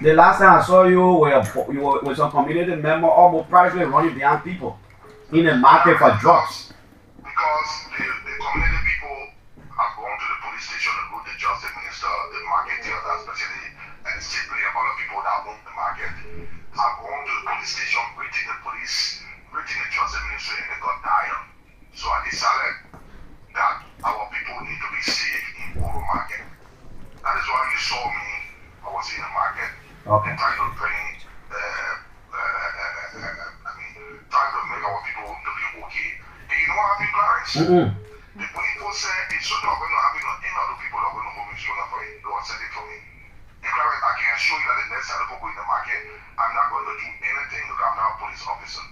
The last time I saw you were with some community member almost practically running behind people in the market for drugs. Because the community people have gone to the police station and go to the justice minister, the marketeers, especially, and simply a lot of people that own the market, have gone to the police station, greeting the police, greeting the justice ministry, and they got tired. So I decided that our people need to be safe in Oro Market. That is why you saw me, I was in the market, and trying to bring, trying to make our people to be okay. And you know what happened, Clarence? The people said it's not going to happen on any other people that are going to hold me sooner for it. They were setting for me. And Clarence, I can assure you that the next time the people in the market, I'm not going to do anything to calm down a police officer.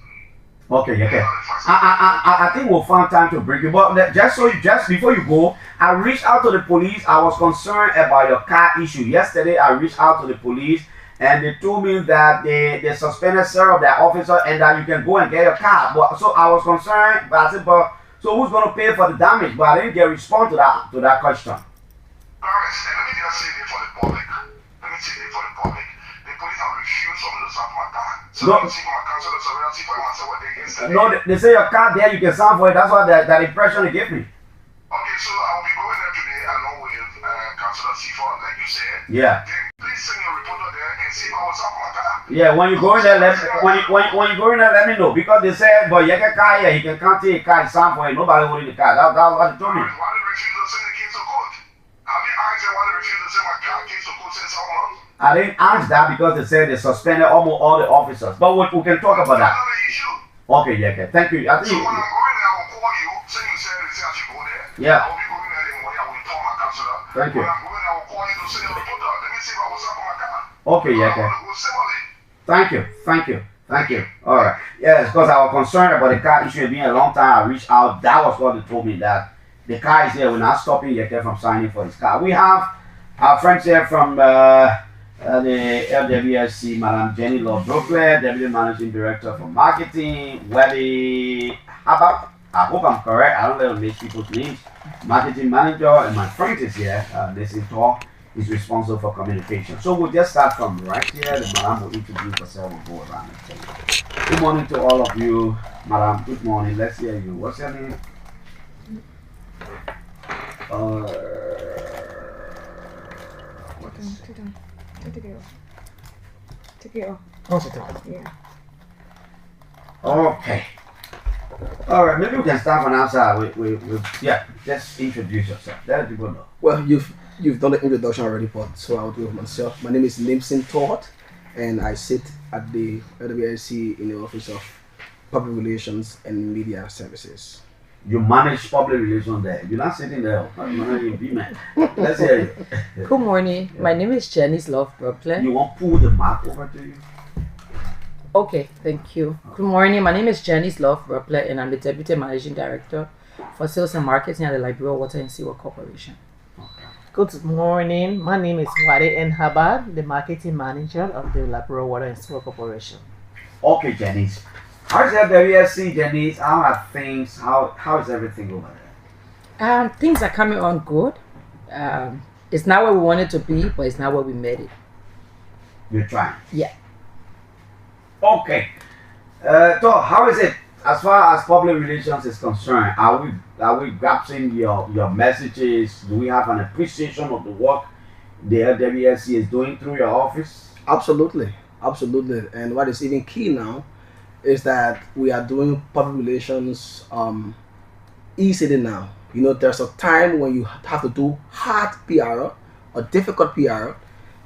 Okay, okay. I think we'll find time to bring you. But just before you go, I reached out to the police. I was concerned about your car issue. Yesterday, I reached out to the police, and they told me that they suspended several of their officers and that you can go and get your car. But so I was concerned, but I said, but so who's going to pay for the damage? But I didn't get a response to that question. Paris, and let me just say this for the public. Let me say this for the public. The police have refused for me to sign for my car. So I don't see for my council, so I don't see for myself what they yesterday. No, they say your car there, you can sign for it. That's what that impression they gave me. Okay, so I will be going there today along with Councilor C4, like you said. Yeah. Then please send your reporter there and see if I will sign for my car. Yeah, when you go in there, when you go in there, let me know, because they said, but you get a car here, he can come take a car and sign for it. Nobody holding the car. That was what they told me. Why they refuse to send the case to court? Have you asked them why they refuse to send my car case to court since someone? I didn't ask that because they said they suspended almost all the officers. But we can talk about that. Another issue. Okay, yeah, okay. Thank you. I think So when I'm going there, I will call you. Say you said I should go there. Yeah. I will be going there in the morning. I will inform my counselor. Thank you. When I'm going there, I will call you to send your reporter. Let me see if I will sign for my car. Okay, yeah, okay. I will similarly. Thank you. All right. Yes, because I was concerned about the car issue being a long time. I reached out. That was what they told me, that the car is here. We're not stopping Yeke from signing for his car. We have our friends here from the LWSC, Madam Jenny Love Brooklyn, Deputy Managing Director for Marketing, Webby Habab. I hope I'm correct. I don't let them make people's names. Marketing Manager, and my friend is here. Nimpson Todd is responsible for communication. So we'll just start from right here. The Madam will introduce herself and go around and tell you. Good morning to all of you. Madam, good morning. Let's hear you. What's your name? Take it off. Yeah. Okay. All right. Maybe we can start from outside. Yeah. Just introduce yourself. Let people know. Well, you've done the introduction already, but so I'll do it myself. My name is Nimpson Todd, and I sit at the LWSC in the Office of Public Relations and Media Services. You manage public relations there. You're not sitting there. Let's hear you. Good morning. My name is Jenny's Love Brooklyn. You want to pull the map over to you? Okay, thank you. Good morning. My name is Jenny's Love Brooklyn, and I'm the Deputy Managing Director for Sales and Marketing at the Liberia Water and Sewer Corporation. Good morning. My name is Wade N. Habad, the Marketing Manager of the Liberia Water and Sewer Corporation. Okay, Janice. How's your WSC, Janice? How are things? How is everything over there? Things are coming on good. It's not where we wanted to be, but it's not where we made it. You're trying? Yeah. Okay. So how is it as far as public relations is concerned? Are we grasping your messages? Do we have an appreciation of the work the LWSC is doing through your office? Absolutely. And what is even key now is that we are doing public relations easily now. You know, there's a time when you have to do hard PR or difficult PR,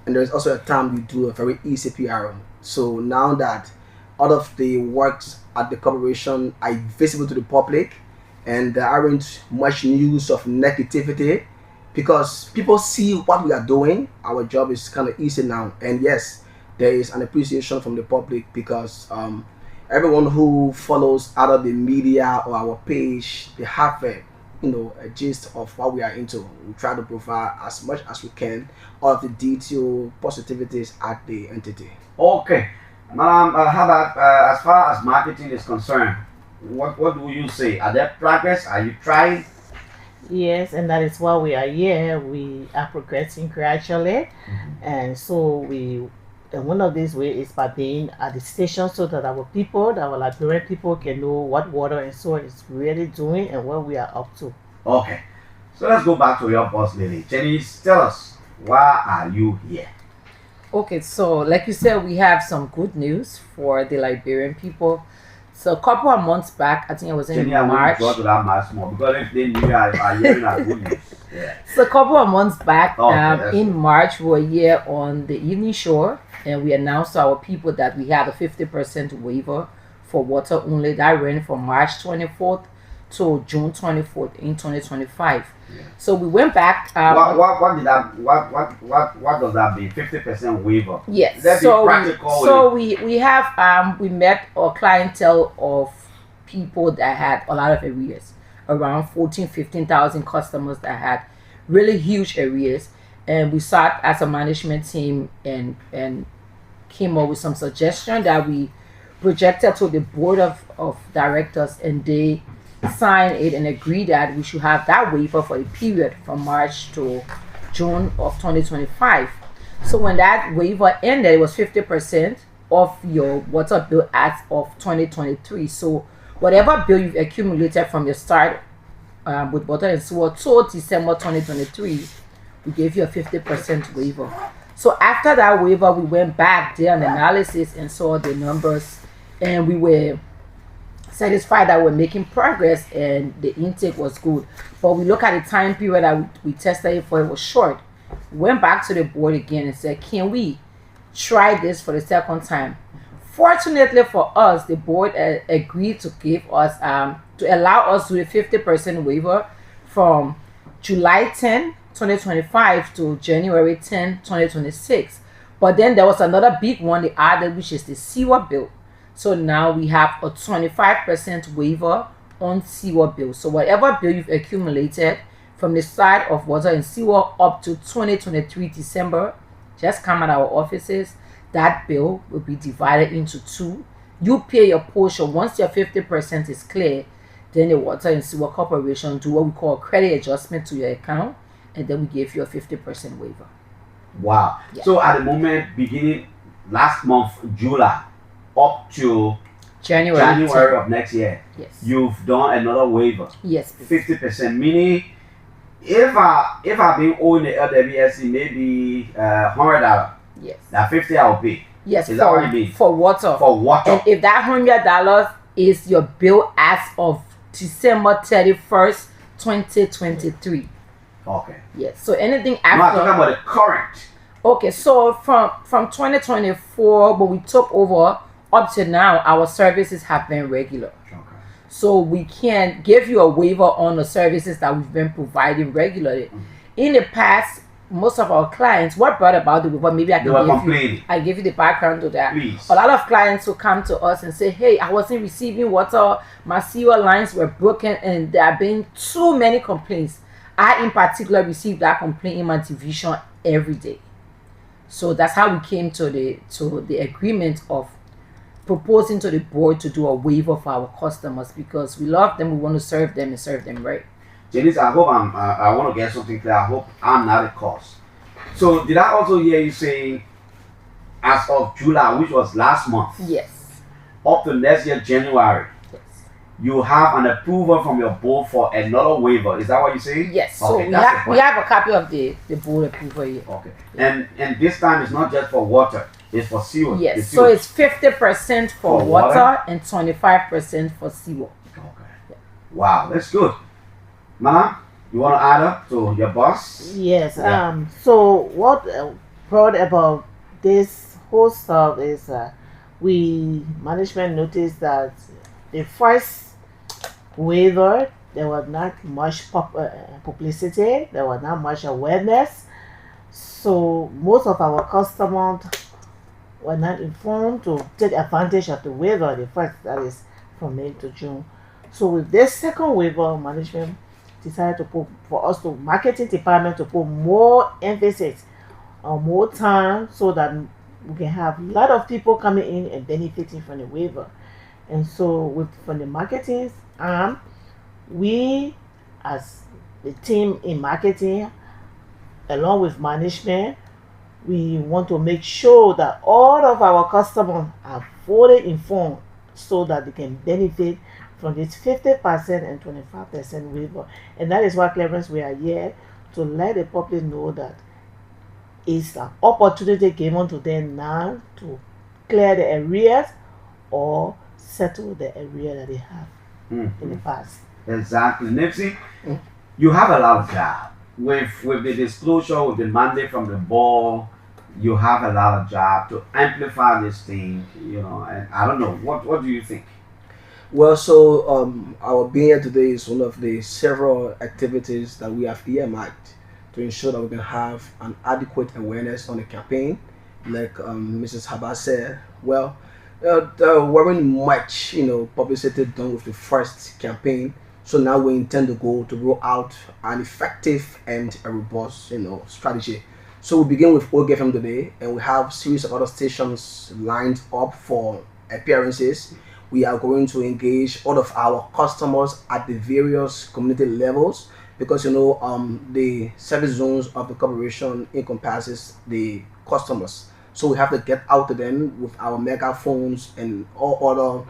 and there's also a time you do a very easy PR. So now that all of the works at the corporation are visible to the public, and there aren't much news of negativity, because people see what we are doing, our job is kind of easy now. And yes, there is an appreciation from the public, because everyone who follows either the media or our page, they have a gist of what we are into. We try to provide as much as we can all of the detailed positivities at the entity. Okay, Madam, how about as far as marketing is concerned? What do you say? Are there progress? Are you trying? Yes, and that is why we are here. We are progressing gradually, and so we And one of these ways is by being at the station so that our people, our Liberian people, can know what water and sewer is really doing and what we are up to. Okay. So let's go back to your boss lady. Jenny, tell us, why are you here? Okay, so like you said, we have some good news for the Liberian people. So a couple of months back, I think it was in Jenny, I want March. to draw to that much more because if they knew I are hearing that good news. Yeah. So a couple of months back, Okay, that's in good. March, we were here on the evening shore, and we announced to our people that we had a 50% waiver for water only. That ran from March 24th to June 24th in 2025. Yeah. So we went back. What did that? What does that mean? 50% waiver. Yes. Let's be So practical. we have we met a clientele of people that had a lot of arrears, around 15,000 customers that had really huge arrears, and we sat as a management team and came up with some suggestion that we projected to the board of directors, and they signed it and agreed that we should have that waiver for the period from March to June of 2025. So when that waiver ended, it was 50% of your water bill as of 2023. So whatever bill you've accumulated from your start with water and sewer till December 2023, we gave you a 50% waiver. So after that waiver, we went back, did an analysis, and saw the numbers, and we were satisfied that we're making progress and the intake was good. But we look at the time period that we tested it for, it was short. We went back to the board again and said, can we try this for the second time? Fortunately for us, the board agreed to give us to allow us to do a 50% waiver from July 10, 2025 to January 10, 2026. But then there was another big one they added, which is the sewer bill. So now we have a 25% waiver on sewer bill. So whatever bill you've accumulated from the start of water and sewer up to 2023 December, just come at our offices. That bill will be divided into two. You pay your portion. Once your 50% is clear, then the Water and Sewer Corporation do what we call a credit adjustment to your account, and then we give you a 50% waiver. Wow. Yeah. So at the moment, beginning last month, July, up to January 10. of next year, Yes. you've done another waiver. Yes. 50%, meaning if I've been owing the LWSC maybe $100, Yes. that 50 I'll pay. Yes. Is that what you mean? For water. For water. And if that $100 is your bill as of December 31st, 2023. Okay. Yes. So anything No, I'm after. talking about the current. Okay, so from 2024, when we took over up to now, our services have been regular. Okay. So we can give you a waiver on the services that we've been providing regularly. In the past, most of our clients, what brought about the waiver, maybe I They were can complaining. give you the background to that. Please. A lot of clients will come to us and say, hey, I wasn't receiving water, my sewer lines were broken, and there have been too many complaints. I in particular received that complaint in my division every day. So that's how we came to the agreement of proposing to the board to do a waiver for our customers, because we love them, we want to serve them and serve them right. Janice, I hope I want to get something clear. I hope I'm not a cause. So did I also hear you saying as of July, which was last month, Yes. up to next year January, Yes. you have an approval from your board for another waiver? Is that what you're saying? Yes. So Okay, we that's the have point. a copy of the board approval here. Okay. And this time it's not just for water, it's for sewer. Yes. The So sewer. it's 50% for For water water? and 25% for sewer. Okay. Wow, that's good. Mama, you want to add up to your boss? Yes. Yeah. So what brought about this whole stuff is we management noticed that the first waiver, there was not much publicity, there was not much awareness, so most of our customers were not informed to take advantage of the waiver, the first, that is from May to June. So with this second waiver, management decided to put, for us to marketing department to put more emphasis on more time so that we can have a lot of people coming in and benefiting from the waiver. And so with from the marketing arm, we as the team in marketing along with management, we want to make sure that all of our customers are fully informed so that they can benefit from this 50% and 25% waiver. And that is why, Clearance, we are here to let the public know that it's an opportunity given to them now to clear the arrears or settle the arrears that they have in the past. Exactly. Nipsey, you have a lot of job. With the disclosure, with the mandate from the board, you have a lot of job to amplify this thing, and I don't know, what do you think? Well, so our being here today is one of the several activities that we have earmarked to ensure that we can have an adequate awareness on the campaign. Like Mrs. Haba said, well, there weren't much, publicity done with the first campaign. So now we intend to go to roll out an effective and a robust, strategy. So we begin with OGFM today, and we have series of other stations lined up for appearances. We are going to engage all of our customers at the various community levels because the service zones of the corporation encompasses the customers. So we have to get out to them with our megaphones and all other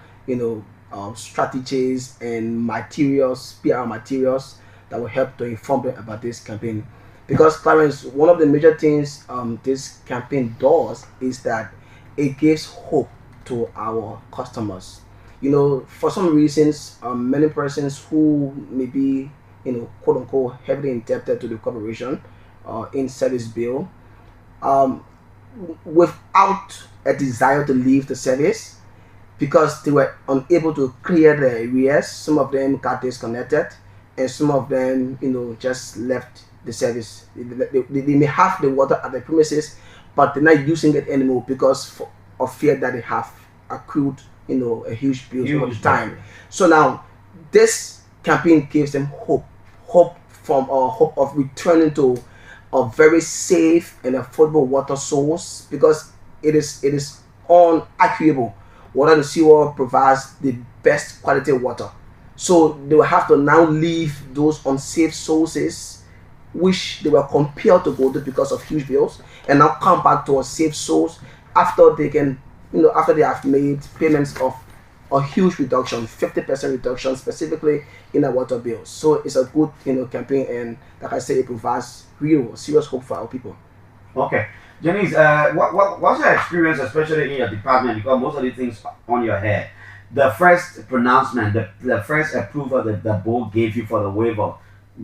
strategies and materials, PR materials that will help to inform them about this campaign. Because Clarence, one of the major things this campaign does is that it gives hope to our customers. For some reasons, many persons who may be, quote unquote, heavily indebted to the corporation in service bill, without a desire to leave the service because they were unable to clear the arrears. Some of them got disconnected, and some of them, just left the service. They may have the water at the premises, but they're not using it anymore because of fear that they have accrued, a huge bill over time. So now, this campaign gives them hope of returning to a very safe and affordable water source because it is unarguable. Water and sewer provides the best quality water. So they will have to now leave those unsafe sources which they were compelled to go to because of huge bills and now come back to a safe source after they can, after they have made payments of a huge reduction, 50% reduction specifically in the water bills. So it's a good, campaign, and like I say, it provides real serious hope for our people. Okay. Janice, what's your experience, especially in your department, because most of the things on your head, the first pronouncement, the first approval that the board gave you for the waiver,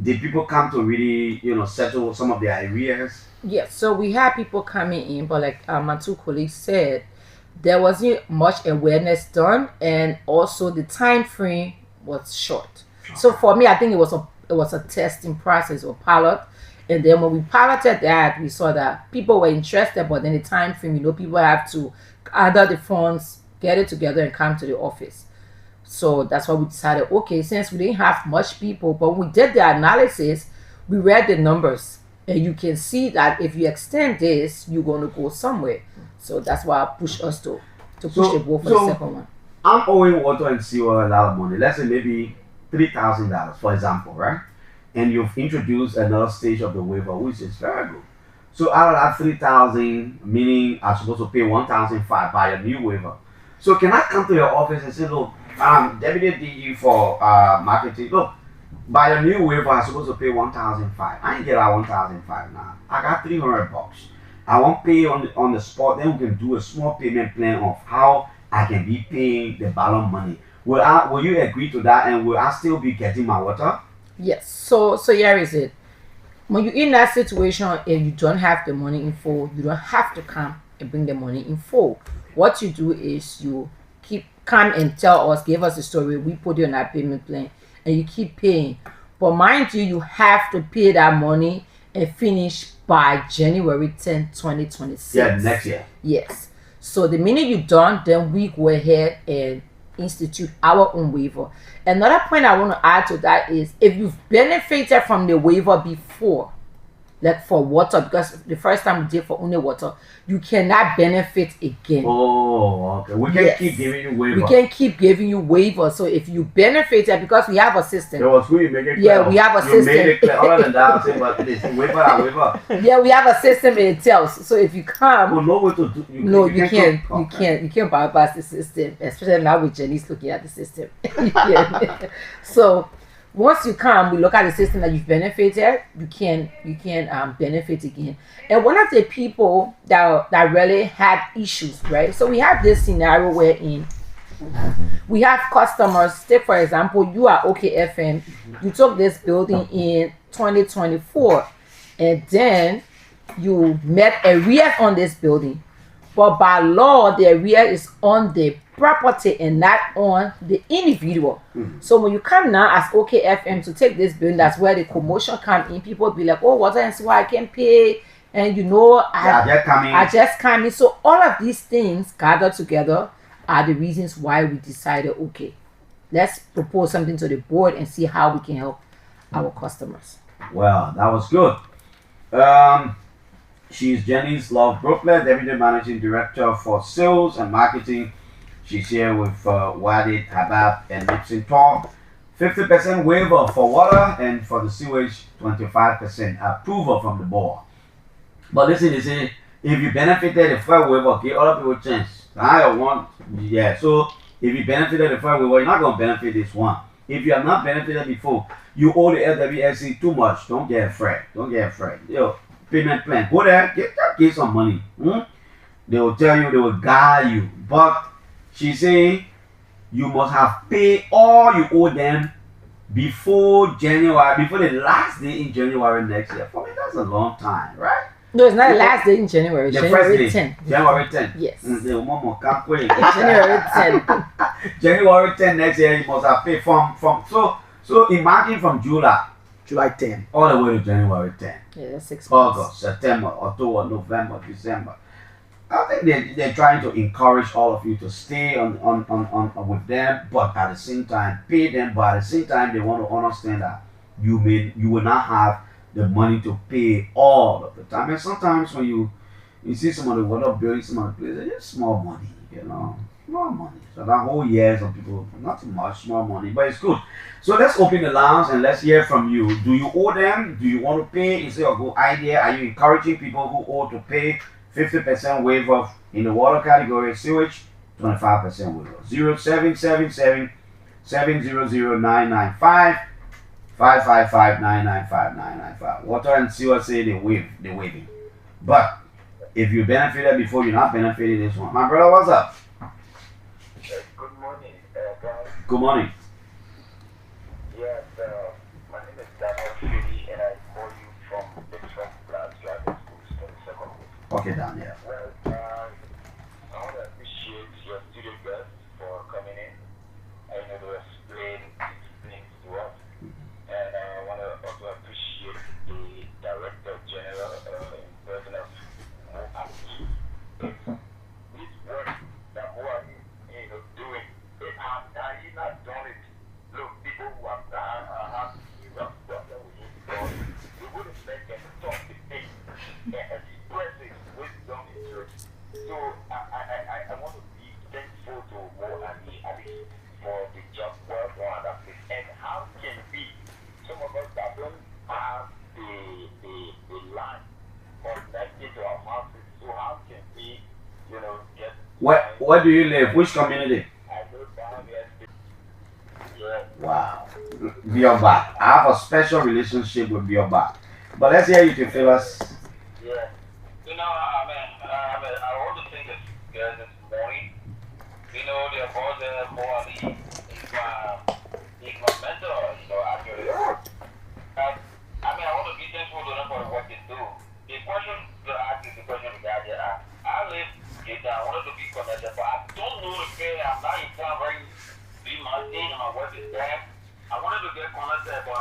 did people come to really, settle some of their arrears? Yes, so we had people coming in, but like my two colleagues said, there wasn't much awareness done, and also the time frame was short. So for me, I think it was a testing process or pilot. And then when we piloted that, we saw that people were interested, but then the time frame, people have to gather the funds, get it together, and come to the office. So that's why we decided, okay, since we didn't have much people, but when we did the analysis, we read the numbers, and you can see that if you extend this, you're going to go somewhere. So that's why I pushed us to push the board for the second one. I'm owing water and sewer a lot of money. Let's say maybe $3,000, for example, right? And you've introduced another stage of the waiver, which is very good. So out of that 3,000, meaning I'm supposed to pay 1,500 by a new waiver. So can I come to your office and say, look, Deputy DE for marketing, look, by a new waiver, I'm supposed to pay 1,500. I ain't get out 1,500 now. I got $300. I won't pay on the spot. Then we can do a small payment plan of how I can be paying the balance money. Will you agree to that, and will I still be getting my water? Yes. So here is it. When you're in that situation and you don't have the money in full, you don't have to come and bring the money in full. What you do is you come and tell us, give us the story, we put you on that payment plan, and you keep paying. But mind you, you have to pay that money and finish by January 10, 2026. Yeah, next year. Yes. So the minute you're done, then we go ahead and institute our own waiver. Another point I want to add to that is if you've benefited from the waiver before, like for water, because the first time we did for only water, you cannot benefit again. Oh, okay. We can Yes. keep giving you We waiver. can keep giving you waivers. So if you benefited, because we have a There system. was who you make it clear. Yeah, we have a You made it system. clear. Other than that, I'm saying, but it's waiver and waiver. Yeah, we have a system and it tells. So if you come, Oh, no way to do. no, you can't. come. You can't bypass the system, especially now with Jenny's looking at the system. You can't. So once you come, we look at the system that you've benefited. You can benefit again. And one of the people that really had issues, right? So we have this scenario wherein we have customers. Take for example, you are OKFM. You took this building in 2024, and then you met arrears on this building. But by law, the arrear is on the property and not on the individual. So when you come now as OKFM to take this building, that's where the commotion come in. People be like, oh, water and sewer, I can pay. And you know, I just come in. So all of these things gathered together are the reasons why we decided, okay, let's propose something to the board and see how we can help our customers. Well, that was good. She's Jenny's Love Brooklyn, Deputy Managing Director for Sales and Marketing. She's here with Wadid, Habab, and Nimpson Todd. 50% waiver for water, and for the sewage, 25% approval from the board. But listen, they say, if you benefited the fair waiver, give other people a chance. I want, yeah. So if you benefited the fair waiver, you're not going to benefit this one. If you have not benefited before, you owe the LWSC too much. Don't get afraid. Don't get afraid. Yo, payment plan. Go there, get some money. They will tell you, they will guide you. But she's saying you must have paid all you owe them before January, before the last day in January next year. For me, that's a long time, right? No, it's not the last day in January. The January first day, 10th. January 10th. Yes. January January 10th. January 10th next year, you must have paid from so imagine from July 10. all the way to January 10th. Yeah, that's 6 months. August, September, October, November, December. I think they're trying to encourage all of you to stay on with them, but at the same time pay them. But at the same time, they want to understand that you will not have the money to pay all of the time. And sometimes when you see somebody water bill, some of the places, it's small money, small money. So that whole year, some people, not too much, small money, but it's good. So let's open the lines and let's hear from you. Do you owe them? Do you want to pay? Is it a good idea? Are you encouraging people who owe to pay 50% waiver in the water category, sewage, 25% waiver? 0777 700 995 555 995 995. Water and sewer say they're waiving. But if you benefited before, you're not benefiting this one. My brother, what's up? Good morning, guys. Good morning. Yes, my name is Daniel Fili, and I call you from the Trump Glass Driving School, 22nd. Okay, down here. Well, I want to appreciate your studio guests for coming in. I know to explain these things to us. And I want to also appreciate the Director General in person of Moabi. This work that Moabi is doing, had he not done it, look, people who have had rough stuff that we need to do, we wouldn't make them talk the thing and express it wisdom in church. So I want to be thankful to Moabi, at least for the job well done at this. And how can we, some of us that don't have the line connected to our houses, so how can we, get... Where do you live? Which community? I go down there. Yeah. Wow. Bioba. I have a special relationship with Bioba. But let's hear you to fill us. Yeah. I want to thank this morning. The boss more is my mentor, actually. I want to be thankful to them for what they do. The question to ask is the question regarding I live in I wanted to be connected, but I don't know the way. I'm not in town very mountain, my work is there. I wanted to get connected, but I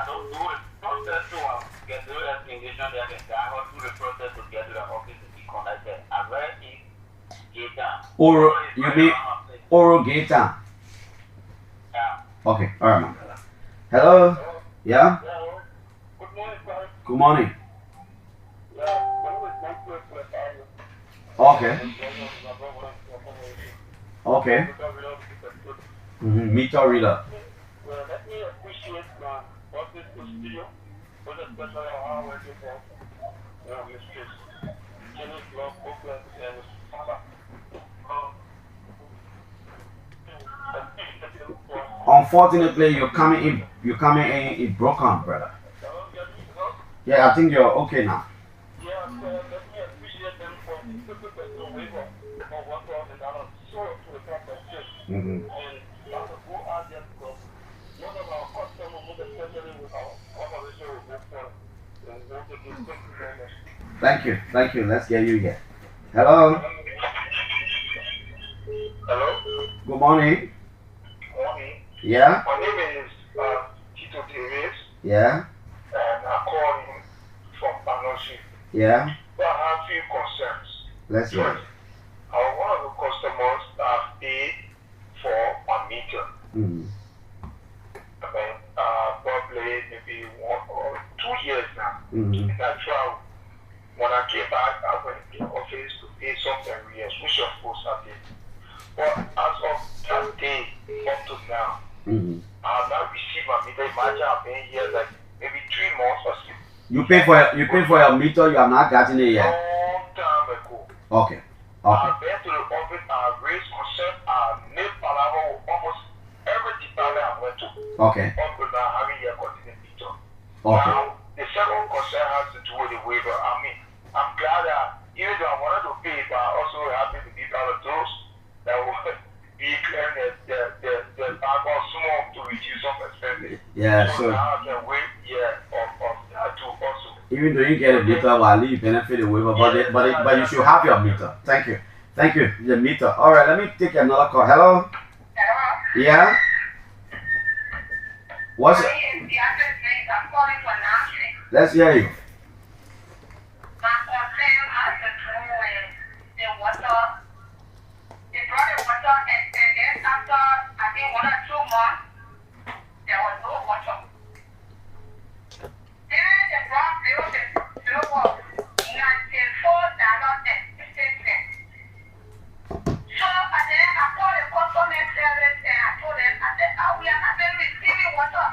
don't know the process to get through that engagement there. I went through the process to get to the office to be connected. I read it, get down. You mean Oro Gata? Yeah. Okay, alright, my brother. Hello? Yeah? Good morning, sir. Good morning. Okay. Okay. Meter reader. Well, let me appreciate my office studio, but especially our working for Mrs. Jenny's Love Oakland and Father. Unfortunately, you're coming in broken, brother. Yeah, I think you're okay now. Yeah, so let me appreciate them for the 50% waiver for $1,000 sold to the compensation. Mm-hmm. And that will go out there because most of our customers, most especially with our operation with this one, and we want to do thank you very much. Thank you. Let's get you here. Hello. Hello? Good morning. Morning. Yeah. My name is Tito Davis, Yeah. and I call him from Panoshi. Yeah. But I have a few concerns. Let's hear it. First, one of the customers have paid for a meter. Mm-hmm. I mean, probably maybe 1 or 2 years now. Mm-hmm. And I traveled. When I came back, I went to the office to pay some arrears, which of course I did. But as of that day up to now, Mm-hmm. I have not received my meter. Imagine I've been here like maybe 3 months or so. You pay for your meter. You have not gotten it yet. Long time ago. Okay. I've been to the office. I've raised concern. I've made palaver with almost every department I went to. Okay. Up to now, having here continued meter. Okay. Now, the second concern has to do with the waiver. I mean, I'm glad that even though I wanted to pay, but I also happy to be part of those that will be clearing the background small to reduce some expenses. Yeah. So So now I can wait of that too also. even though you get a meter, well, at least you benefit the waiver. But you should have your meter. Thank you. The meter. All right. Let me take another call. Hello. Hello? Yeah. What's it? I'm calling for announcing. Let's hear you. My concern has to do with the water. They brought the water and then after I think 1 or 2 months, there was no water. Then they brought bill was $94.50. So I called the customer service and I told them, I said, oh, we are not been receiving water.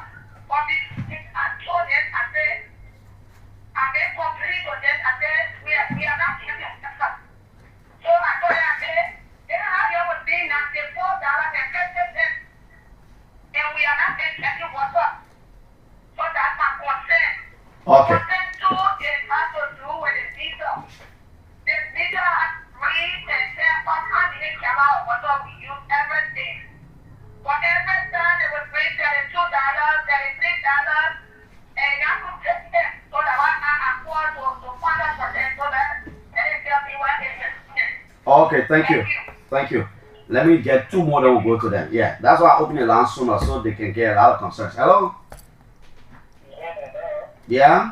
But I told them, I said, I've been complaining to them, I said, we are not getting water. So I told them, I said, they have here was being $94.50. And we are not getting water. So that's my concern. Okay. Concern two is has to do with the diesel. The diesel has 3 and 10 how many gallons of water we use every day. But every time they will pay $32, $33, and I could take them so that I afford to find out for them so that they tell me what they can. Okay. Thank you. Let me get 2 more, then we'll go to them. Yeah. That's why I open the line sooner so they can get a lot of concerns. Hello. Yeah.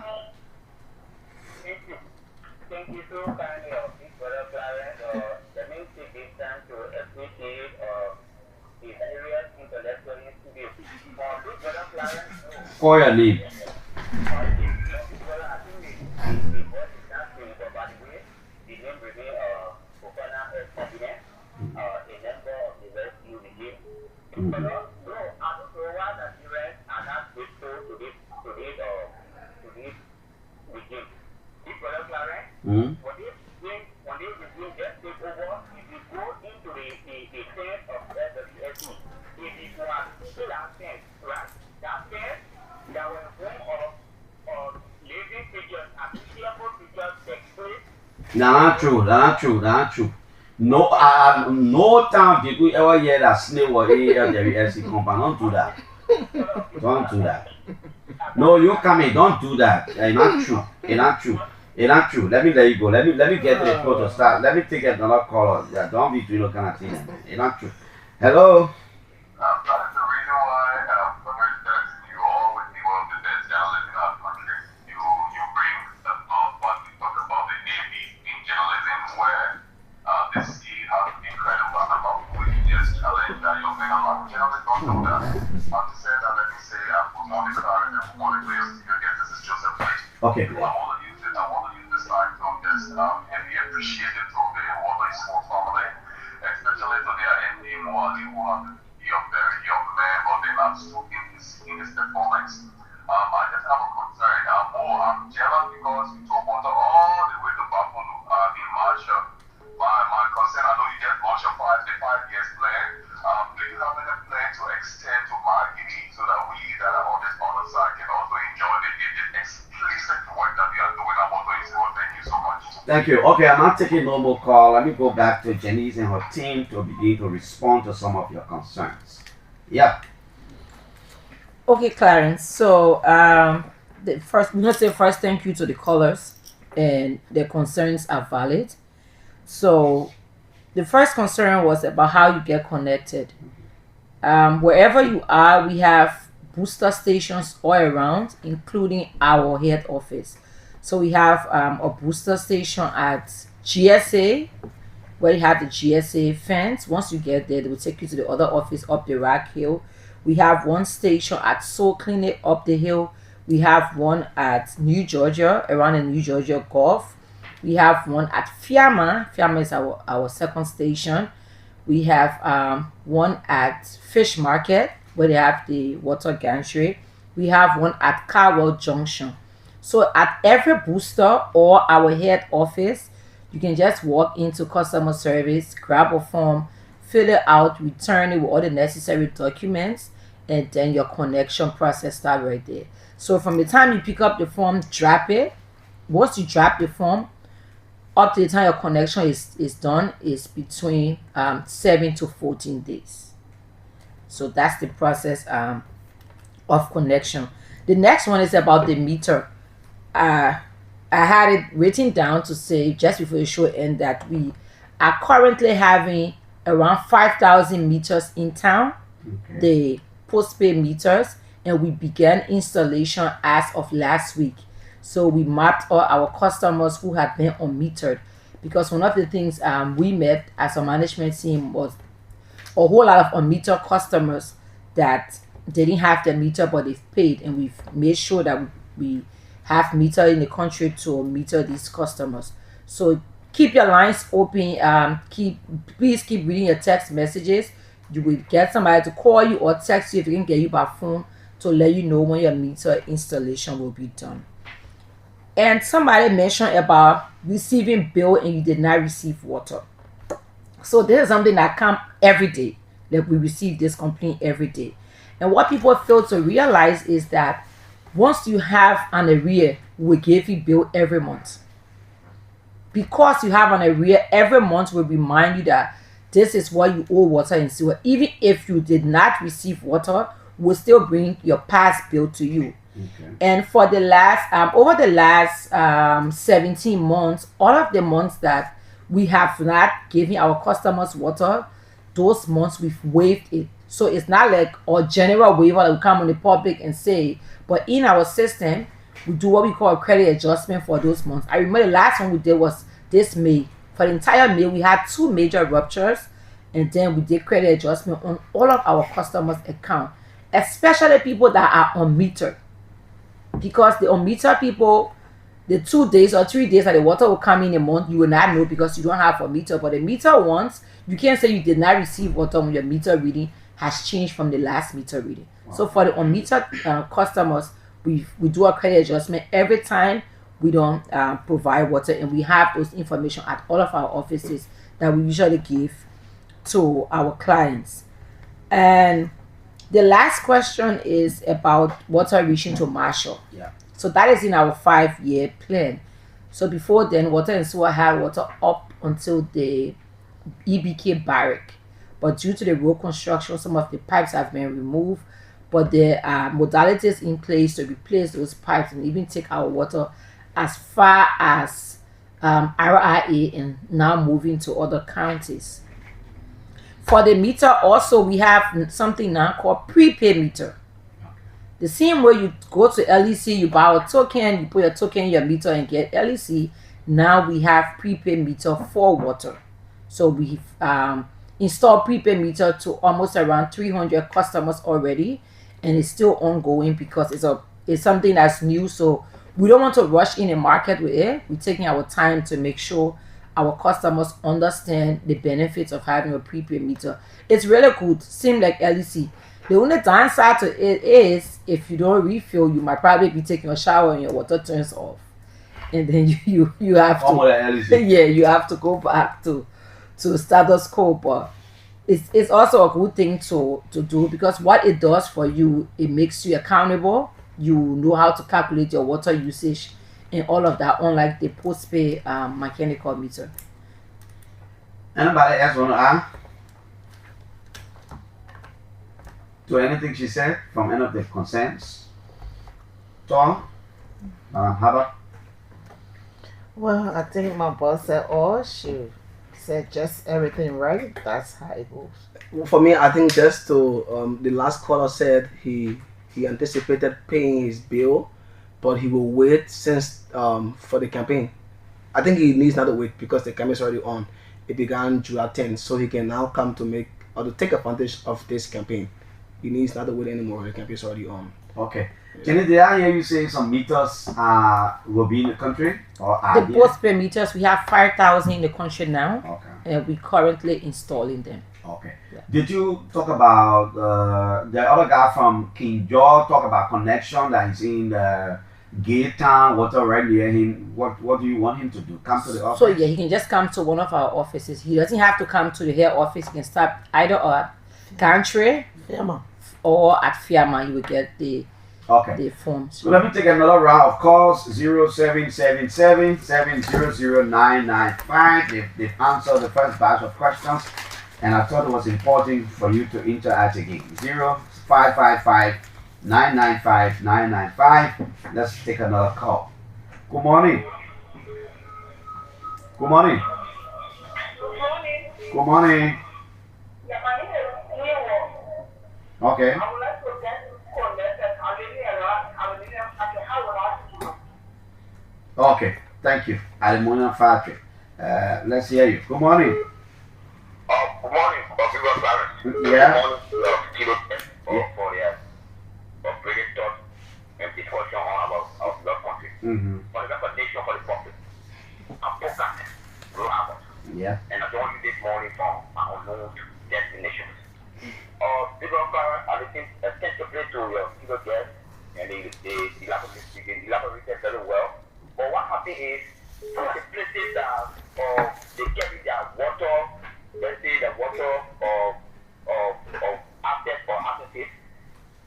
Thank you so kindly of this brother Clarence. Let me take this time to appreciate his serious intellectual studio. This brother Clarence, Call your name. I think the voice is not clear, but by the way, the name remain Kokana Cabinet, a member of the rescue regime. But no, I don't know why the Nigerians are not grateful to this regime. This brother Clarence, Mm-hmm. when this regime just take over, if you go into the sense of SWSE, if you are still our sense, right? That sense that will bring of living creatures, appreciable creatures take place. That's not true. No time did we ever hear that snake was in LWSC compound. Don't do that. No, you come in. Don't do that. It's not true. Let me let you go. Let me get the report to start. Let me take another call. Yeah, don't be doing those kind of things. It's not true. Hello. That is the reason why you always be one of the best journalists in our country. You bring what we talk about the Navy in journalism, where this is has been incredible about people you just challenge that young man about. Journalists don't know that. To say that, let me say, good morning, Clarence, and good morning, players. Again, this is Joseph Page. Okay. I want to use this time to just heavily appreciate it for the water very small family, especially to their MD Moali, who happen to be a very young man, but they're not still in his performance. I just have a concern. I'm jealous because we took water all the way to Buffalo in March. My concern, I know you just launched the 5 years plan. Do you have any plan to extend to Margini so that we that are on this other side can also enjoy the explicit work that we are doing at Motor Institute? Thank you so much. Thank you. Okay, I'm not taking no more call. Let me go back to Janice and her team to begin to respond to some of your concerns. Yeah. Okay, Clarence. So the first, we must say first thank you to the callers, and their concerns are valid. So the first concern was about how you get connected. Wherever you are, we have booster stations all around, including our head office. So we have a booster station at GSA, where you have the GSA fence. Once you get there, they will take you to the other office up the Rock Hill. We have one station at Soul Clinic up the hill. We have one at New Georgia, around the New Georgia Gulf. We have one at Fiamma. Fiamma is our second station. We have one at Fish Market, where they have the water gantry. We have one at Carwell Junction. So at every booster or our head office, you can just walk into customer service, grab a form, fill it out, return it with all the necessary documents, and then your connection process starts right there. So from the time you pick up the form, drop it. Once you drop the form, up to the time your connection is done is between 7 to 14 days. So that's the process of connection. The next one is about the meter. I had it written down to say just before the show end that we are currently having around 5,000 meters in town, the postpaid meters, and we began installation as of last week. So we mapped all our customers who had been unmetered, because one of the things we met as a management team was a whole lot of unmetered customers that they didn't have their meter but they've paid, and we've made sure that we have meter in the country to meter these customers. So keep your lines open. Please keep reading your text messages. You will get somebody to call you or text you if they can get you by phone to let you know when your meter installation will be done. And somebody mentioned about receiving bill and you did not receive water. So this is something that comes every day. Like we receive this complaint every day. And what people fail to realize is that once you have an arrear, we give you bill every month. Because you have an arrear, every month will remind you that this is what you owe water and sewer. Even if you did not receive water, we'll still bring your past bill to you. Okay. And for the last, over the last 17 months, all of the months that we have not given our customers water, those months we've waived it. So it's not like a general waiver that will come on the public and say, but in our system, we do what we call a credit adjustment for those months. I remember the last one we did was this May. For the entire May, we had 2 major ruptures, and then we did credit adjustment on all of our customers' account, especially people that are unmetered. Because the unmetered people, the 2 days or 3 days that the water will come in a month, you will not know because you don't have a meter. But the meter ones, you can't say you did not receive water when your meter reading has changed from the last meter reading. Wow. So for the unmetered customers, we do a credit adjustment every time we don't provide water, and we have those information at all of our offices that we usually give to our clients. And the last question is about water reaching to Marshall. Yeah. So that is in our 5-year plan. So before then, water and sewer had water up until the EBK barrack. But due to the road construction, some of the pipes have been removed. But there are modalities in place to replace those pipes and even take our water as far as RIA and now moving to other counties. For the meter also, we have something now called prepaid meter. The same way you go to LEC, you buy a token, you put your token in your meter and get LEC. Now we have prepaid meter for water. So we've installed prepaid meter to almost around 300 customers already, and it's still ongoing because it's something that's new. So we don't want to rush in the market with it. We're taking our time to make sure our customers understand the benefits of having a prepaid meter. It's really good. Same like LEC. The only downside to it is if you don't refill, you might probably be taking a shower and your water turns off, and then you have to yeah, you have to go back to status quo. But it's also a good thing to do, because what it does for you, it makes you accountable. You know how to calculate your water usage and all of that, unlike the postpaid mechanical meter. Anybody else want to add to anything she said from any of the concerns? Tom? Hubbard? Well, I think my boss said all. She said just everything right. That's how it goes. For me, I think just to the last caller said he anticipated paying his bill, but he will wait since for the campaign. I think he needs not to wait because the campaign is already on. It began July 10th, so he can now come to make or to take advantage of this campaign. He needs not to wait anymore. The campaign is already on. Okay. Jenny, did I hear you say some meters will be in the country? Or the postpaid meters, we have 5,000 in the country now. Okay. And we're currently installing them. Okay. Yeah. Did you talk about the other guy from King George talk about connection that is in the Gay Town, water right near him? What do you want him to do? Come to the office? So yeah, he can just come to one of our offices. He doesn't have to come to the head office. He can stop either at Country or at Fiamma. You will get the forms. So let me take another round of calls. 0777 700 995. They've answered the first batch of questions, and I thought it was important for you to interact again. 0555 995 995. Let's take another call. Good morning. Good morning. Good morning. Good morning. Yeah, my name is Lewa. Okay. I would like to get connected. Okay. Thank you. Aluminum factory. Let's hear you. Good morning. Good morning, Yeah. Kilo for the Brigade Todd and discussion on about the country. For the recognition for the public. I'm focused, Yeah. and I joined you this morning from my unknown destinations. I listened extensively to your kilo guest, and they elaborated very well. But what happened is, some of the places that they get in their water, let's say the water of assets or assets,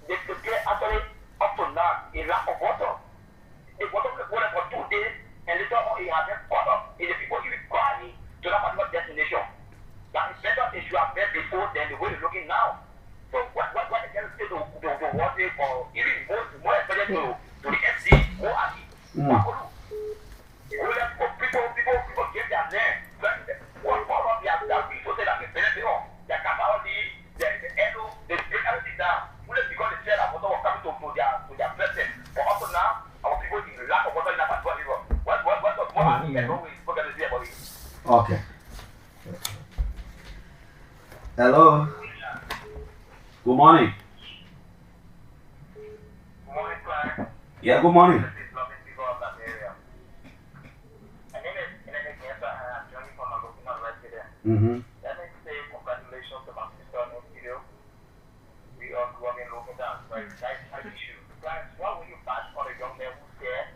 they get actually up to now a lack of water. The water can go for 2 days, and later on it has been cut off. And the people even crying to that particular destination. That is better if you have met before than the way you're looking now. So what they can say to water, or even more especially to the FC, go at it. People give their name. What problem they have people say that they benefit on their capacity, the ego, they break everything down. Because they said that water was coming to their person. But also now, our people in lack of water in that particular river. What was more than that? Always forget to say about it. Okay. Hello. Good morning. Good morning, Clark. Yeah, good morning. Mm-hmm. Let me say congratulations to my sister on the video. We are growing local dance, right? Nice issue. Guys, why will you bash on a young man who said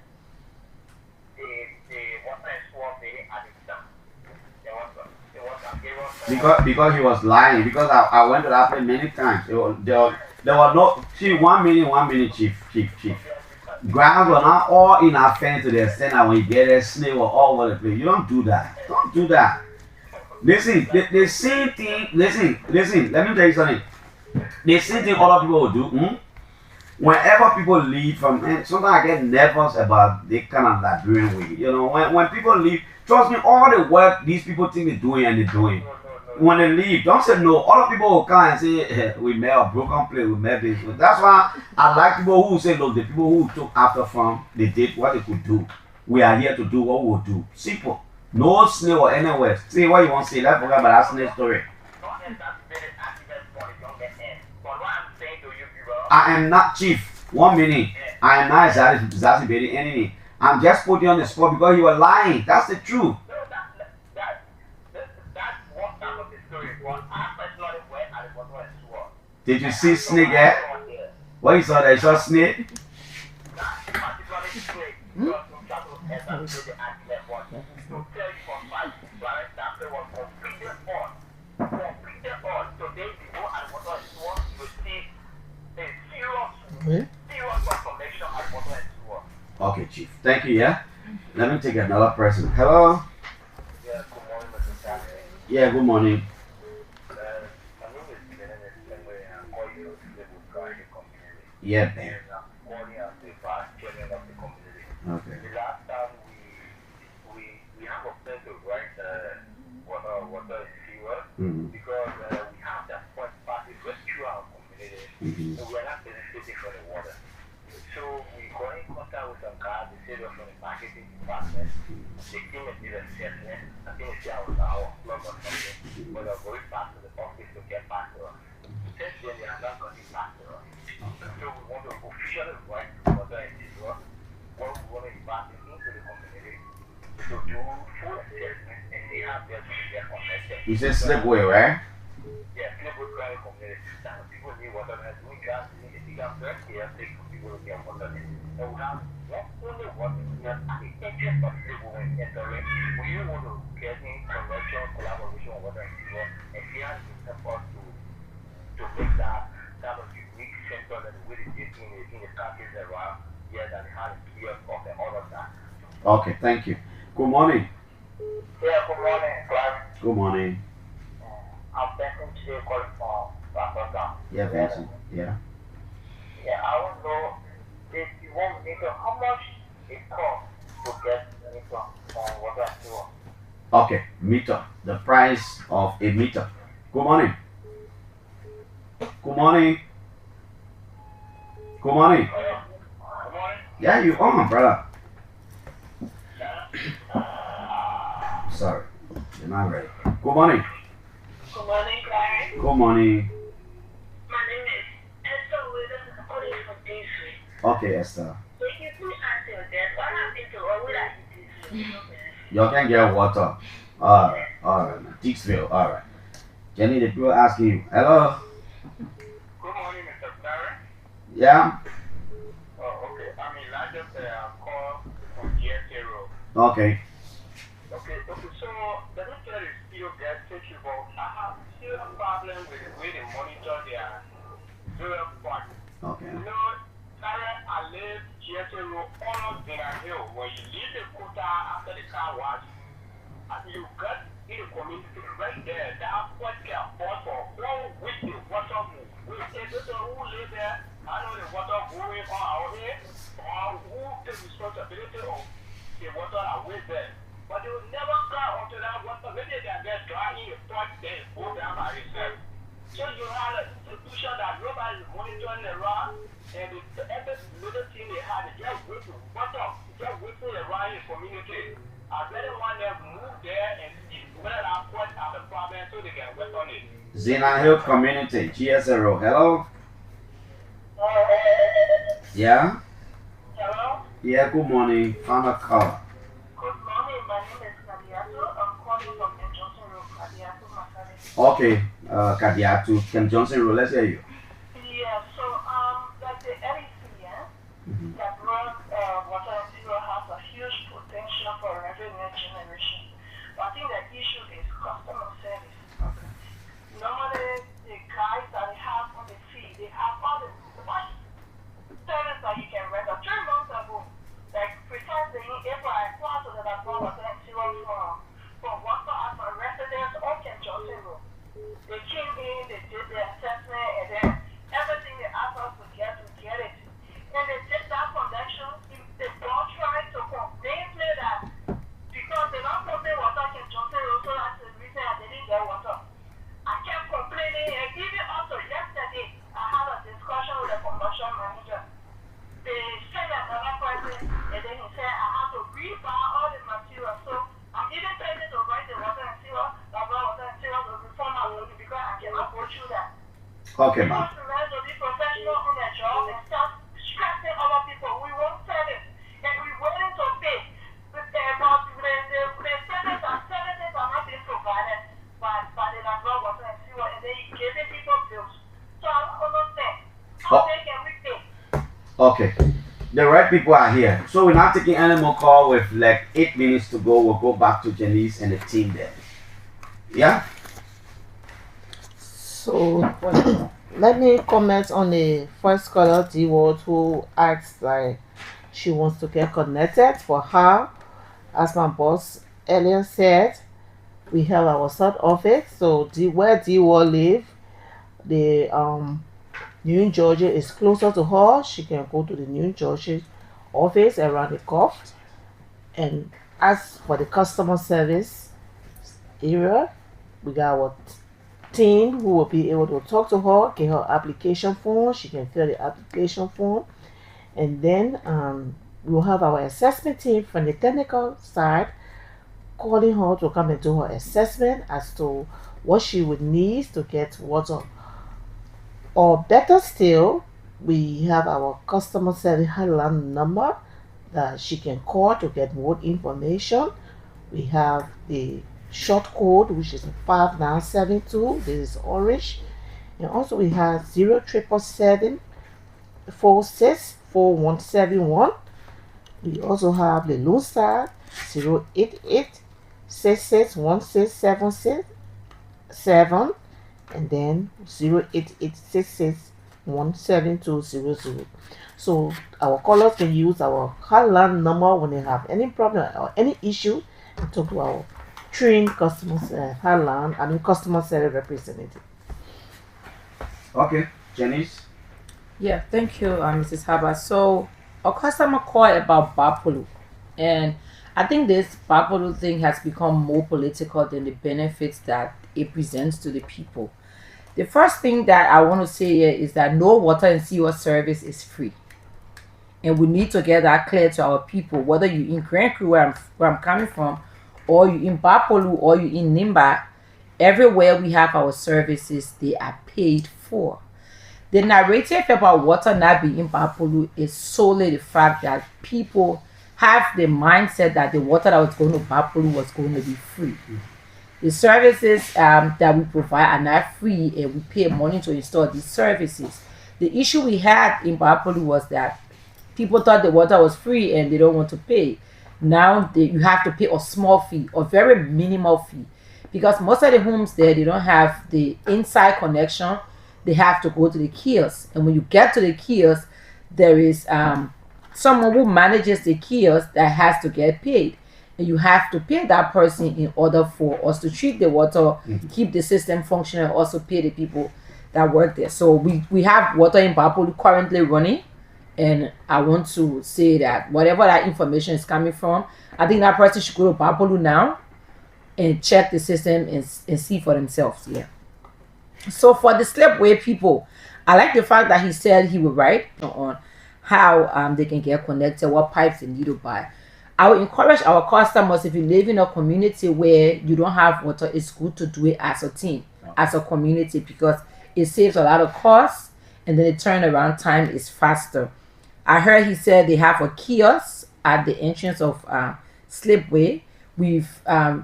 the water is swampy at the dam? Because he was lying. Because I went to that place many times. There were no. See, 1 minute, chief. Grounds were not all in our fence to the extent that when you get there, snail were all over the place. You don't do that. Don't do that. Listen, the same thing. Listen. Let me tell you something. The same thing other people will do. Whenever people leave from, and sometimes I get nervous about the kind of Liberian way. You know, when people leave, trust me, all the work these people think they're doing and they're doing. When they leave, don't say no. Other people will come and say, hey, we made a broken plate, we made this. That's why I like people who say, look, the people who took after from, they did what they could do. We are here to do what we'll do. Simple. No snail or anywhere. Say what you want to say. Let's forget about that snail story. I am not chief. 1 minute. I am not exacerbating anything. I'm just putting you on the spot because you are lying. That's the truth. Did you see snake yet? What you saw there? You saw snake? Okay, Chief. Thank you, yeah? Let me take another person. Hello? Yeah, good morning. Yeah, man. Okay. The last time we have a plan to write water and sewer because we have that point part is right through our community. So we are not benefiting from the water. So we got in contact with some guys, they said from the marketing department. They came and did a assessment. I think it's our club or something. But they're going back to the office to get back to us. Since then, they have not gotten back to us. So we want to officially write water and sewer. What we want to invite into the community to do full assessment and see how they're going to get connected. You said Slipway, right? Yeah, Slipway Private Community. Now, people need water and we got to take up 30 years for people to get water. And we have not only water, we have the interest of Slipway and entering. We want to get in connection, collaboration with water and sewer and see how we can help us to make that kind of unique center that we really did in the countries around. Yeah, that had a clear of the all of that. Okay, thank you. Good morning. Yeah, good morning, Clive. Good morning. I'm Benson today calling from Africa. Yeah, Vincent. Yeah. Yeah, I want to know if you want me to how much it costs to get meter on water and sewer. Okay, meter. The price of a meter. Good morning. Good morning. Good morning. Good morning. Yeah, you on, brother. Sorry, you're not ready. Good morning. Good morning, Clive. Good morning. My name is Esther Williams. I'm calling from Daisy. Okay, Esther. So you please answer that. What happened to what will I do? You can get water. Alright, man. Dixville, alright. Jenny, the people asking you. Hello? Good morning, Mr. Barrett. Yeah? Oh, okay. I'm Elijah. Call from GSA Road. Okay. Okay, so the next is still gas station, but I have still a problem with the way they monitor their fuel point. Okay. You know, I live GSA Road, almost in a hill. When you leave the quota after the car wash, and you got in the community right there, that point can afford for 1 week the water move. We say, those who live there, I know the water going on our head, or who takes responsibility of the water away there. But they will never go onto that water. Maybe they are just drying a pot, then go down by itself. So you have an institution that nobody is monitoring around, and every little thing they have is just waiting water, just waiting around the community. I really want them to move there and see where that pot are the problem so they can work on it. Zena Hill Community, GSRO. Hello? Yeah? Hello? Yeah, good morning. Found a call. Good morning. My name is Kadiato. I'm calling from the Johnson Road, Kadiato, Makane. Okay, Kadiatu, Ken Johnson Road, let's hear you. Yeah, so, like the LEC, yeah, that runs water and sewer has a huge potential for revenue generation. But I think the issue is customer service. Okay. Normally, the guys that they have on the fee, they have all the much service that you can render. 3 months ago, like precisely in April, I applied to the National Water and Sewer for water as a resident of Ken Johnson Road. They came in, they did the assessment, and then everything they asked us to get it. And they did that connection. They don't try to complain that because they don't complain water Ken Johnson Road, so that's the reason I didn't get water. I kept complaining, and even also yesterday, I had a discussion with the commercial manager. They sent another person, and then he said I have to rebuy all the materials. So I'm even trying to write the water and sewer, water and sewer to reform my loan because I cannot go through that. Okay, ma'am. We want to be professional on their job and start stressing other people. We won't service, and we're willing to pay. But the services are not being provided by the National Water and Sewer, and they're giving people bills. So I'm Okay. The right people are here. So we're not taking any more call with like 8 minutes to go. We'll go back to Janice and the team there. Yeah? So let me comment on the first caller, D Ward, who asked like she wants to get connected for her. As my boss earlier said, we have our South office. So where D Ward live, the New Georgia is closer to her. She can go to the New Georgia office around the curve. And as for the customer service area, we got our team who will be able to talk to her, get her application form. She can fill the application form. And then we'll have our assessment team from the technical side calling her to come and do her assessment as to what she would need to get water. Or better still, we have our customer service hotline number that she can call to get more information. We have the short code, which is 5972. This is orange. And also we have 0777 464171. We also have the loan side 088 661677 and then 08866172000. So our callers can use our hotline number when they have any problem or any issue and talk to our trained customer customer service representative. Okay. Janice? Yeah, thank you, Mrs. Haba. So, a customer called about Bapolu, and I think this Bapolu thing has become more political than the benefits that it presents to the people. The first thing that I want to say here is that no water and sewer service is free, and we need to get that clear to our people. Whether you in Grand Crew, where I'm coming from, or you in Bapolu, or you in Nimba, everywhere we have our services, they are paid for. The narrative about water not being in Bapolu is solely the fact that people have the mindset that the water that was going to Bapolu was going to be free. The services that we provide are not free, and we pay money to install these services. The issue we had in Bapolu was that people thought the water was free and they don't want to pay. Now you have to pay a small fee, a very minimal fee, because most of the homes there, they don't have the inside connection. They have to go to the kiosk, and when you get to the kiosk, there is someone who manages the kiosk that has to get paid, and you have to pay that person in order for us to treat the water, keep the system functioning, and also pay the people that work there. So we have water in Bapolu currently running, and I want to say that whatever that information is coming from, I think that person should go to Bapolu now and check the system and see for themselves. Yeah. So for the slipway people, I like the fact that he said he would write on how they can get connected, what pipes they need to buy. I would encourage our customers, if you live in a community where you don't have water, it's good to do it as a team, as a community, because it saves a lot of costs, and then the turnaround time is faster. I heard he said they have a kiosk at the entrance of Slipway. We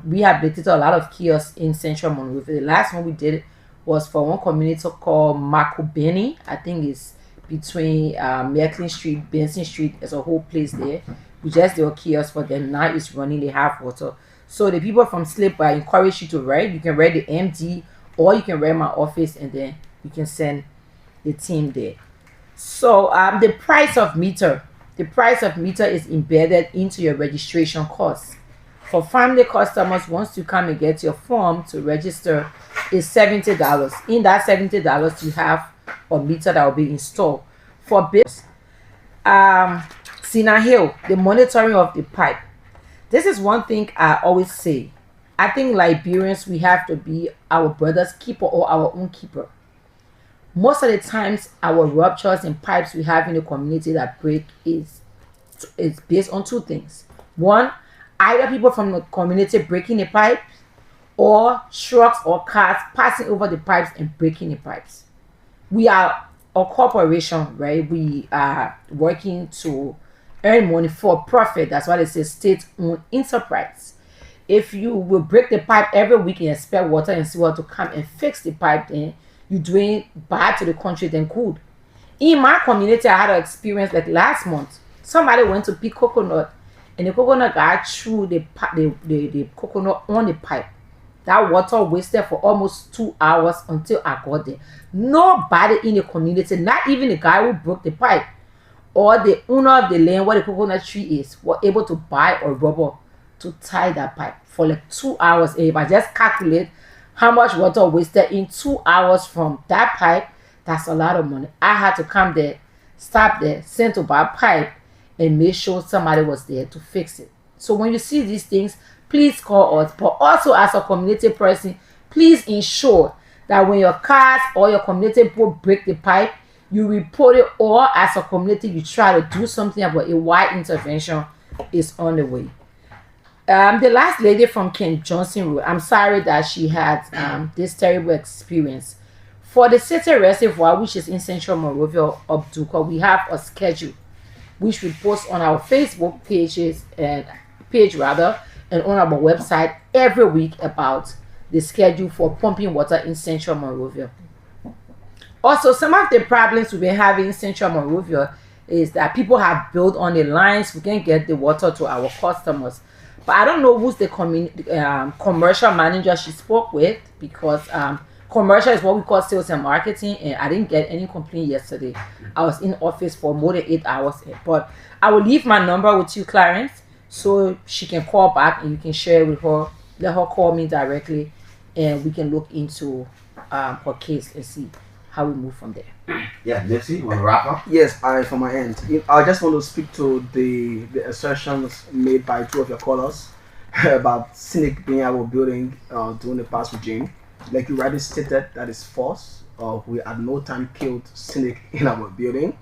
rehabilitated a lot of kiosks in Central Monrovia. The last one we did was for one community called Makobeni. I think it's between Merklin Street, Benson Street. There's a whole place there. We just did a kiosk for them. Now it's running. They have water. So the people from Slipway, I encourage you to write. You can write the MD, or you can write my office, and then you can send the team there. So the price of meter is embedded into your registration cost. For family customers, once you come and get your form to register, is $70. In that $70, you have a meter that will be installed. For bills, Sina Hill, the monitoring of the pipe. This is one thing I always say. I think Liberians, we have to be our brother's keeper or our own keeper. Most of the times, our ruptures and pipes we have in the community that break is based on two things. One, either people from the community breaking the pipes, or trucks or cars passing over the pipes and breaking the pipes. We are a corporation, right? We are working to earn money for profit. That's why they say state-owned enterprise. If you will break the pipe every week and expect water and sewer to come and fix the pipe, then you're doing bad to the country, then good. In my community, I had an experience like last month. Somebody went to pick coconut, and the coconut guy threw the coconut on the pipe. That water wasted for almost 2 hours until I got there. Nobody in the community, not even the guy who broke the pipe or the owner of the land where the coconut tree is, were able to buy a rubber to tie that pipe for like 2 hours. And if I just calculate how much water wasted in 2 hours from that pipe, that's a lot of money. I had to come there, stop there, send to buy a pipe, and make sure somebody was there to fix it. So when you see these things, please call us. But also as a community person, please ensure that when your cars or your community people break the pipe, you report it, or as a community you try to do something about it while intervention is on the way. The last lady from Ken Johnson Road, I'm sorry that she had this terrible experience. For the city reservoir, which is in Central Monrovia up Duca, we have a schedule which we post on our Facebook pages and and on our website every week about the schedule for pumping water in Central Monrovia. Also, some of the problems we've been having in Central Monrovia is that people have built on the lines. We can get the water to our customers. But I don't know who's the commercial manager she spoke with, because commercial is what we call sales and marketing, and I didn't get any complaint yesterday. I was in office for more than 8 hours. But I will leave my number with you, Clarence, so she can call back and you can share it with her. Let her call me directly, and we can look into her case and see how we move from there. Yeah, Nancy, you want to wrap up? Yes, from my end, I just want to speak to the assertions made by two of your callers about cynic being our building during the past regime. Like you rightly stated, that is false. We at no time killed cynic in our building,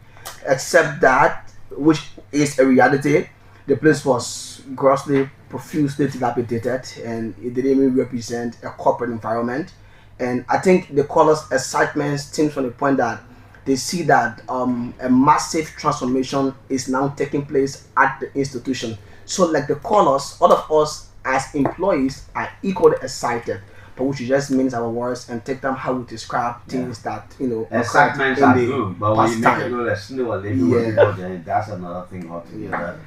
except that, which is a reality, the place was grossly, profusely dilapidated, and it didn't even represent a corporate environment. And I think the callers' excitement stems from the point that they see that a massive transformation is now taking place at the institution. So like the callers, all of us as employees are equally excited, but we should just mince our words and take them how we describe things that, excitement is good, but when you make it look like snow or living then that's another thing altogether.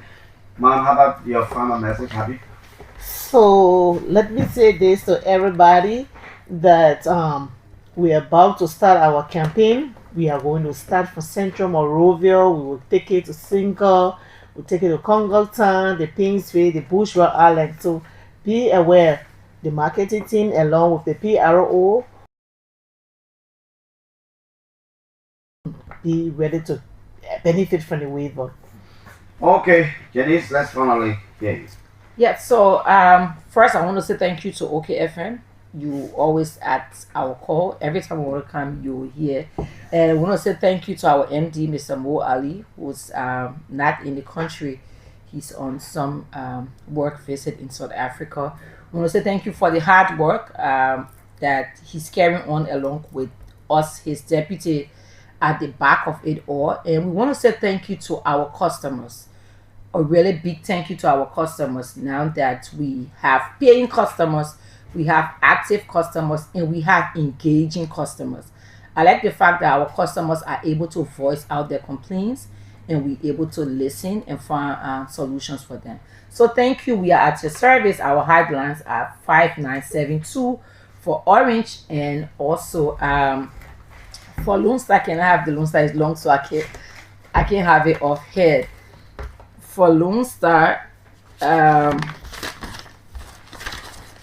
Mom, how about your final message, Happy? So let me say this to everybody, that we're about to start our campaign. We are going to start from Central Monrovia. We will take it to Single, we'll take it to Congleton, the Pingsway, the Bushwell Island. So be aware, the marketing team along with the PRO be ready to benefit from the waiver. Okay, Janice, let's finally hear you. Yeah, so first I want to say thank you to OKFM. You always at our call. Every time we want to come, you're here. And I want to say thank you to our MD, Mr. Mo Ali, who's not in the country. He's on some work visit in South Africa. I want to say thank you for the hard work that he's carrying on along with us, his deputy, at the back of it all. And we want to say thank you to our customers. A really big thank you to our customers. Now that we have paying customers, we have active customers, and we have engaging customers. I like the fact that our customers are able to voice out their complaints, and we're able to listen and find solutions for them. So thank you. We are at your service. Our hotline are 5972 for Orange, and also for Lone Star. Can I have the Lone Star? Is long, so I can't have it off head. For Lone Star,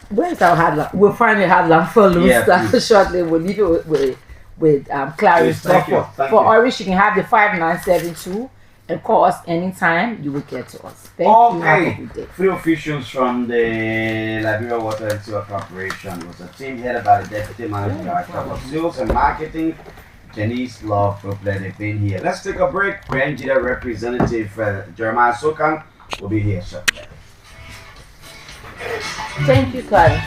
where's our hotline? We'll find a hotline for Lone Star shortly. We'll leave it with Clarence. Thank you. For Orange, you can have the 5972 and call us anytime. You will get to us. Thank you. Have a good day. Three officials from the Liberia Water and Sewer Corporation was a team headed by the Deputy Managing Director of Sales and Marketing, Janice Love Brooklyn. They've been here. Let's take a break. Grand Jita Representative Jeremiah Sokan will be here shortly. Thank you, Clarence.